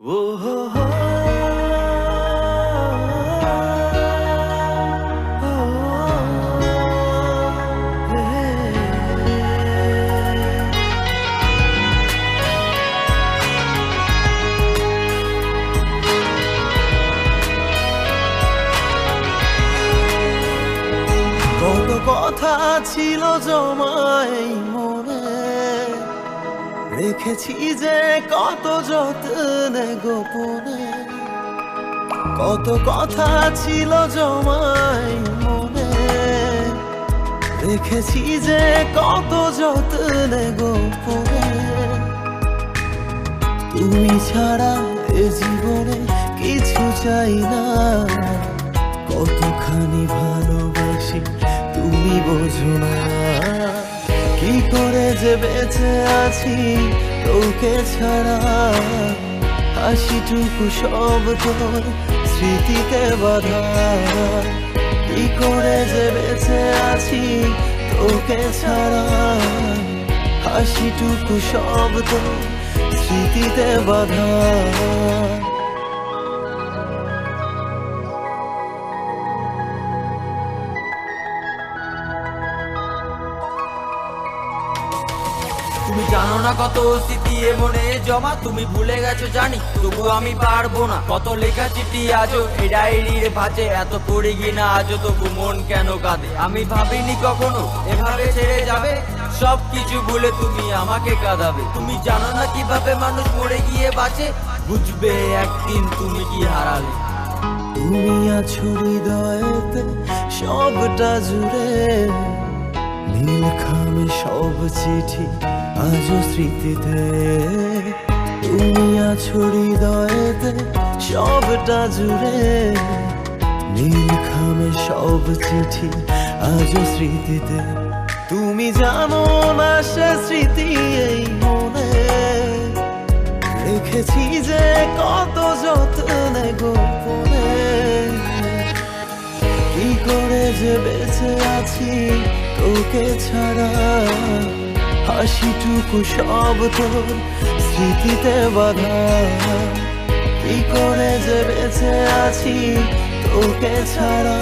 Oh, oh, oh, কত কথা ছিল জমাই মনে রেখেছি যে কত যত্নে গোপনে, কত কথা ছিল জমাই মনে রেখেছি যে কত যত্নে গোপনে। তুমি ছাড়া এ জীবনে কিছু চাই না, কতখানি ভালোবাসি তুমি বোঝো না। কি করে যে বেঁচে আছি তোকে ছাড়া, হাসিটুকু সব তোর স্মৃতিতে বাঁধা। কি করে যে বেঁচে আছি তোকে ছাড়া, হাসিটুকু সব তোর স্মৃতিতে বাঁধা। তুমি জানো না কত স্মৃতি মনে জমা, তুমি ভুলে গেছো জানি তবু আমি পারবো না। কত লেখা চিঠি আজও এই ডায়েরির ভাঁজে, এত পড়ে গি না আজও তবু মন কেন কাঁদে। আমি ভাবিনি কখনো এভাবে ছেড়ে যাবে, সবকিছু ভুলে তুমি আমাকে কাঁদাবে। তুমি জানো না কিভাবে মানুষ মরে গিয়ে বাঁচে, বুঝবে একদিন তুমি কি হারালে। তুমি আছো হৃদয়েতে সবটা জুড়ে, নীল খামে সব চিঠি আজও স্মৃতিতে। তুমি আছো হৃদয়েতে সবটা জুড়ে, নীল খামে সব চিঠি আজও স্মৃতিতে। তুমি জানো না সে স্মৃতি এই মনে রেখেছি যে কত যত্নে গোপনে। কি করে যে বেঁচে আছি তোকে ছাড়া, হাসিটুকু সব তোর স্মৃতিতে বাঁধা। কি করে যে বেঁচে আছি তোকে ছাড়া,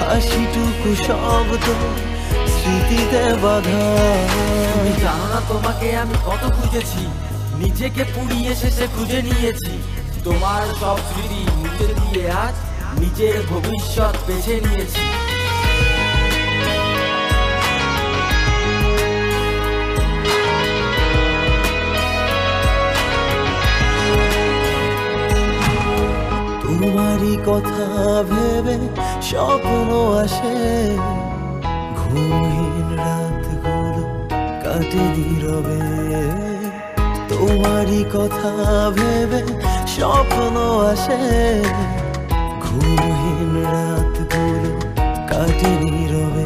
হাসিটুকু সব তোর স্মৃতিতে বাঁধা। তুমি জানো না তোমাকে আমি কত খুঁজেছি, নিজেকে পুড়িয়ে শেষে খুঁজে নিয়েছি। তোমার সব স্মৃতি মুছে দিয়ে আজ নিজের ভবিষ্যৎ বেছে নিয়েছি। তোমারই কথা ভেবে স্বপ্ন আসে, ঘুমহীন রাতগুলো কাটে নীরবে। তোমারই কথা ভেবে স্বপ্ন আসে, ঘুমহীন রাতগুলো কাটে নীরবে।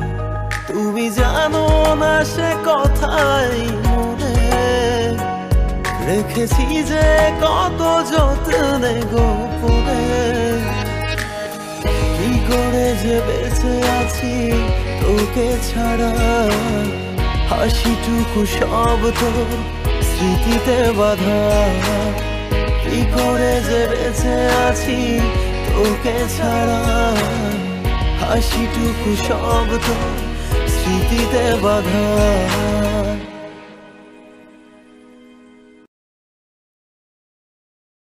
তুমি জানো না সে কথাই মনে রেখেছি যে কত যত্নে গোপনে। কি করে যে বেঁচে আছি তোকে ছাড়া, হাসিটুকু সব তোর স্মৃতিতে বাঁধা। কি করে যে বেঁচে আছি তোকে ছাড়া, হাসিটুকু সব তোর স্মৃতিতে বাঁধা।